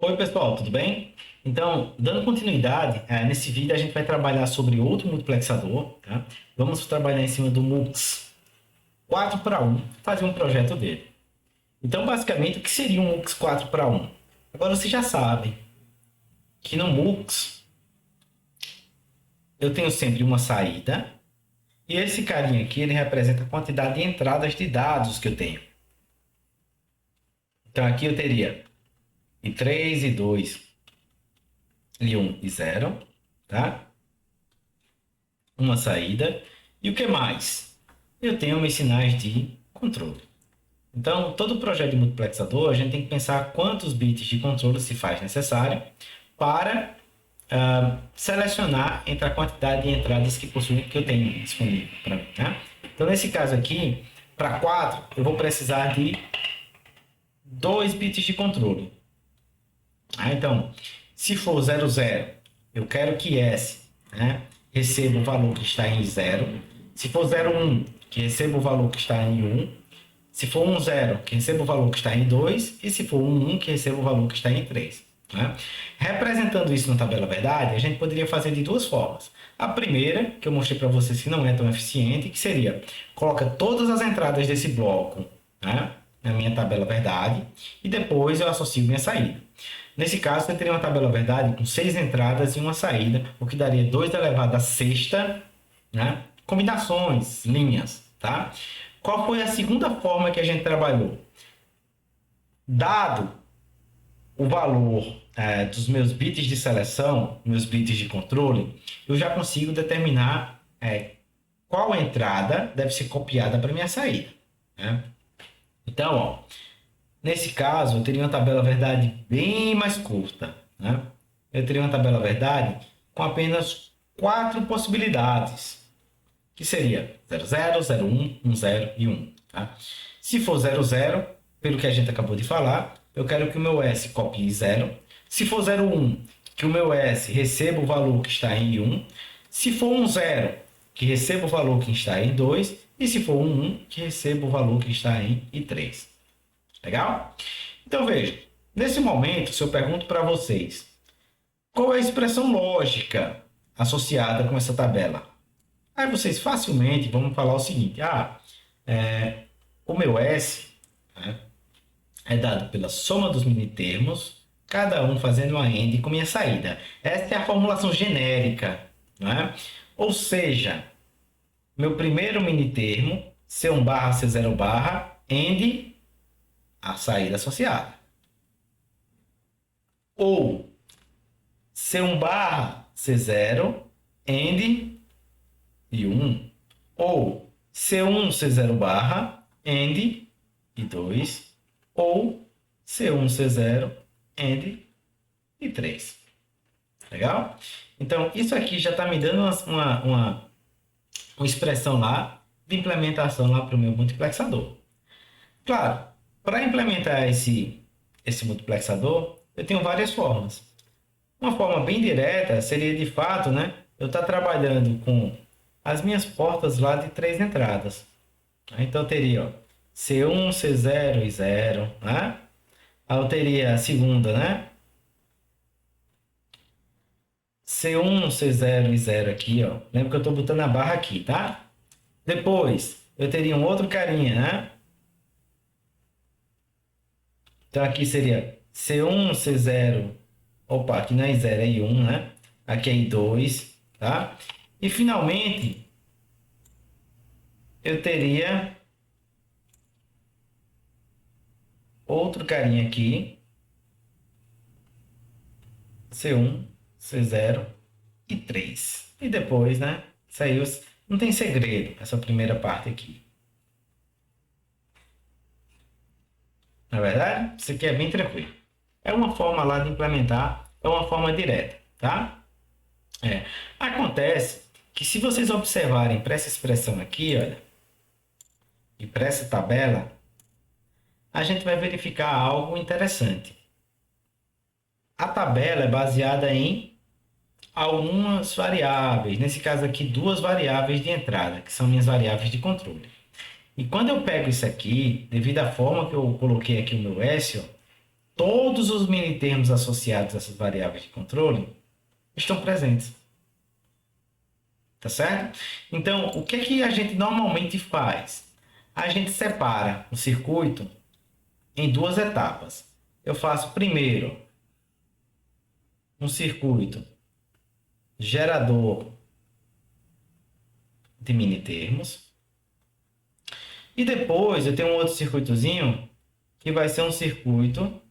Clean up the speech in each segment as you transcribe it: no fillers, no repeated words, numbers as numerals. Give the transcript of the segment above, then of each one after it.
Oi, pessoal, tudo bem? Então, dando continuidade, nesse vídeo a gente vai trabalhar sobre outro multiplexador, tá? Vamos trabalhar em cima do MUX 4 para 1, fazer um projeto dele. Então, basicamente, o que seria um MUX 4 para 1? Agora vocês já sabem que no MUX eu tenho sempre uma saída e esse carinha aqui ele representa a quantidade de entradas de dados que eu tenho. Então, aqui eu teria I3, I2, I1 e 0, tá? Uma saída. E o que mais? Eu tenho meus sinais de controle. Então, todo projeto de multiplexador, a gente tem que pensar quantos bits de controle se faz necessário para selecionar entre a quantidade de entradas que possui que eu tenho disponível para mim. Né? Então, nesse caso aqui, para 4, eu vou precisar de 2 bits de controle. Então, se for 00, eu quero que S, né, receba o valor que está em 0. Se for 01, que receba o valor que está em 1. Se for 10, que receba o valor que está em 2. E se for 11, que receba o valor que está em 3. Né? Representando isso na tabela verdade, a gente poderia fazer de duas formas. A primeira, que eu mostrei para vocês que não é tão eficiente, que seria, coloca todas as entradas desse bloco, né, na minha tabela verdade, e depois eu associo minha saída. Nesse caso, eu teria uma tabela verdade com 6 entradas e uma saída, o que daria 2 elevado a sexta, né, combinações, linhas. Tá? Qual foi a segunda forma que a gente trabalhou? Dado o valor dos meus bits de seleção, meus bits de controle, eu já consigo determinar qual entrada deve ser copiada para minha saída. Né? Então, ó, nesse caso, eu teria uma tabela verdade bem mais curta. Né? Eu teria uma tabela verdade com apenas 4 possibilidades, que seria 00, 01, 10 e 1. Tá? Se for 00, pelo que a gente acabou de falar, eu quero que o meu S copie 0. Se for 01, que o meu S receba o valor que está em 1. Se for 10, que receba o valor que está em 2. E se for 11, que receba o valor que está em 3. Legal? Então veja, nesse momento, se eu pergunto para vocês, qual é a expressão lógica associada com essa tabela? Aí vocês facilmente vão falar o seguinte, o meu S, né, é dado pela soma dos minitermos, cada um fazendo uma AND com minha saída. Essa é a formulação genérica. Né? Ou seja, meu primeiro minitermo, C1 barra, C0 barra, AND, a saída associada. Ou C1 barra, C0, AND e 1. Ou C1, C0 barra, AND e 2. Ou C1, C0, AND e 3. Legal? Então, isso aqui já está me dando uma expressão lá de implementação lá para o meu multiplexador. Claro, para implementar esse multiplexador, eu tenho várias formas. Uma forma bem direta seria, de fato, né, eu estar trabalhando com as minhas portas lá de 3 entradas. Então, eu teria ó, C1, C0 e 0. Né? Aí eu teria a segunda, né? C1, C0 e 0 aqui, ó. Lembra que eu estou botando a barra aqui, tá? Depois, eu teria um outro carinha, né? Então, aqui seria C1, C0. Opa, aqui não é 0, é I1, né? Aqui é I2, tá? E, finalmente, eu teria outro carinha aqui. C1, C0 e 3. E depois, né? Saiu. Não tem segredo essa primeira parte aqui. Na verdade, isso aqui é bem tranquilo. É uma forma lá de implementar, é uma forma direta, tá? Acontece que se vocês observarem para essa expressão aqui, olha, e para essa tabela, a gente vai verificar algo interessante. A tabela é baseada em algumas variáveis, nesse caso aqui, 2 variáveis de entrada, que são minhas variáveis de controle. E quando eu pego isso aqui, devido à forma que eu coloquei aqui o meu S, ó, todos os minitermos associados a essas variáveis de controle estão presentes. Tá certo? Então, o que é que a gente normalmente faz? A gente separa o circuito em duas etapas. Eu faço primeiro um circuito gerador de minitermos. E depois eu tenho um outro circuitozinho que vai ser um circuito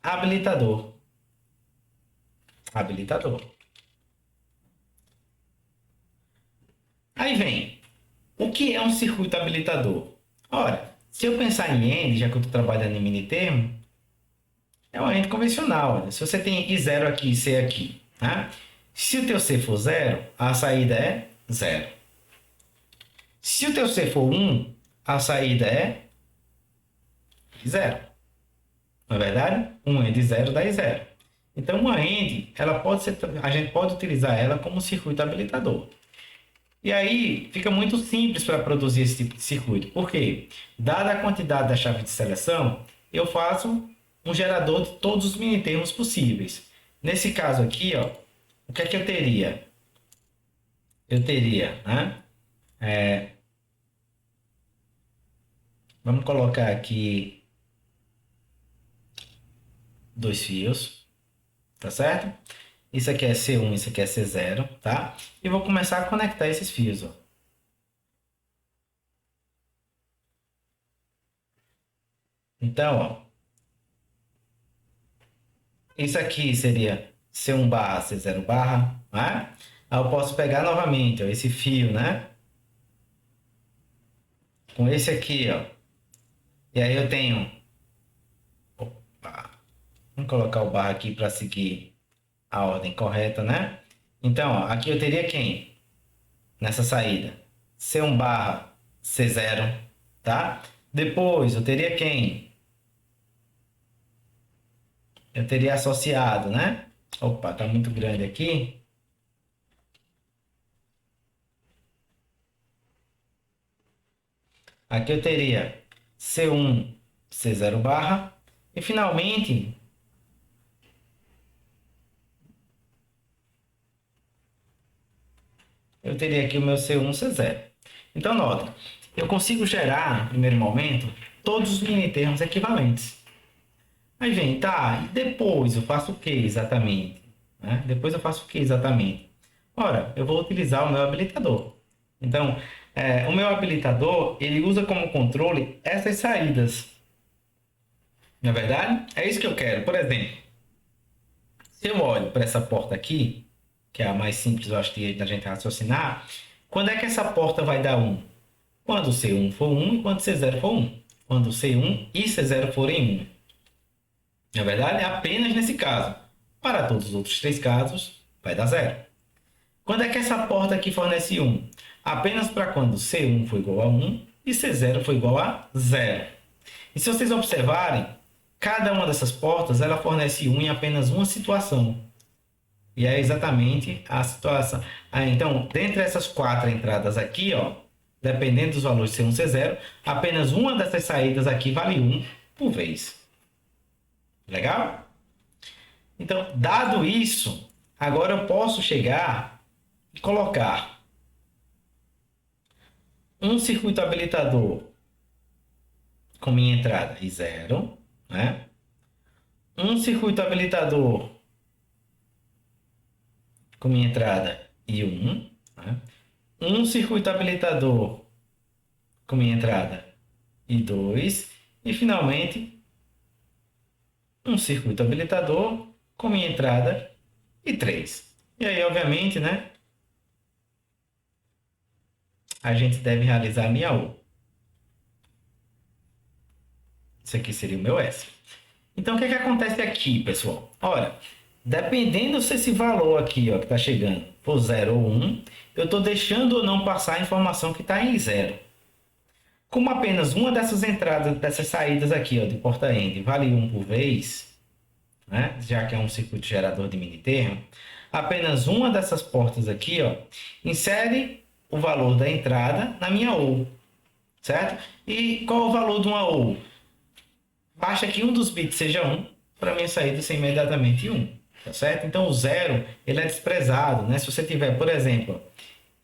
habilitador. Aí vem, o que é um circuito habilitador? Ora, se eu pensar em AND, já que eu estou trabalhando em minitermo, é uma AND convencional. Olha. Se você tem I0 aqui e C aqui, tá? Se o teu C for 0, a saída é 0. Se o teu C for 1, a saída é 0. Não é verdade? 1 AND 0 dá 0. Então, uma AND, a gente pode utilizar ela como circuito habilitador. E aí, fica muito simples para produzir esse tipo de circuito. Por quê? Dada a quantidade da chave de seleção, eu faço um gerador de todos os minitermos possíveis. Nesse caso aqui, ó, o que é que eu teria? Eu teria, né? Vamos colocar aqui 2 fios, tá certo? Isso aqui é C1, isso aqui é C0, tá? E vou começar a conectar esses fios, ó. Então, ó, isso aqui seria C1 barra, C0 barra, né? Aí eu posso pegar novamente, ó, esse fio, né? Com esse aqui, ó. E aí eu tenho... Opa. Vamos colocar o barra aqui para seguir a ordem correta, né? Então, ó, aqui eu teria quem? Nessa saída? C1 barra, C0, tá? Depois eu teria quem? Eu teria associado, né? Opa, tá muito grande aqui. Aqui eu teria C1, C0 barra. E finalmente, eu teria aqui o meu C1, C0. Então, nota, eu consigo gerar, no primeiro momento, todos os minitermos equivalentes. Aí vem, tá, e depois eu faço o que exatamente? Né? Depois eu faço o que exatamente? Ora, eu vou utilizar o meu habilitador. Então, o meu habilitador, ele usa como controle essas saídas. Na verdade, é isso que eu quero. Por exemplo, se eu olho para essa porta aqui, que é a mais simples, eu acho, da gente raciocinar, quando é que essa porta vai dar 1? Quando C1 for 1 e quando C0 for 1. Quando C1 e C0 forem 1. Na verdade, é apenas nesse caso. Para todos os outros 3 casos, vai dar 0. Quando é que essa porta aqui fornece 1? Apenas para quando C1 for igual a 1 e C0 for igual a 0. E se vocês observarem, cada uma dessas portas ela fornece 1 em apenas uma situação. E é exatamente a situação. Então, dentre essas 4 entradas aqui, ó, dependendo dos valores C1 e C0, apenas uma dessas saídas aqui vale 1 por vez. Legal? Então, dado isso, agora eu posso chegar e colocar um circuito habilitador com minha entrada I0, né? Um circuito habilitador com minha entrada I1, né? Um circuito habilitador com minha entrada I2 e, finalmente, um circuito habilitador com minha entrada I3. E aí, obviamente, né, a gente deve realizar a minha U. Isso aqui seria o meu S. Então, o que é que acontece aqui, pessoal? Olha, dependendo se esse valor aqui, ó, que está chegando, for 0 ou 1, eu estou deixando ou não passar a informação que está em 0. Como apenas uma dessas entradas, dessas saídas aqui, ó, de porta END, vale 1 por vez, né, já que é um circuito gerador de minitermo, apenas uma dessas portas aqui, ó, insere o valor da entrada na minha OU. certo? E qual o valor de uma OU? Basta que um dos bits seja 1 para a minha saída ser imediatamente 1, tá certo? Então o zero ele é desprezado, né? Se você tiver, por exemplo,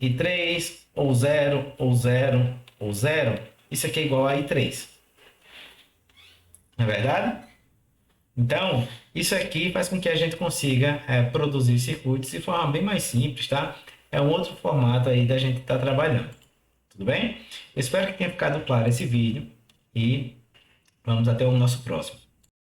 i3 ou 0 ou 0 ou 0, isso aqui é igual a i3. Não é verdade? Então, isso aqui faz com que a gente consiga produzir circuitos de forma bem mais simples, tá? É um outro formato aí da gente estar trabalhando. Tudo bem? Eu espero que tenha ficado claro esse vídeo e vamos até o nosso próximo.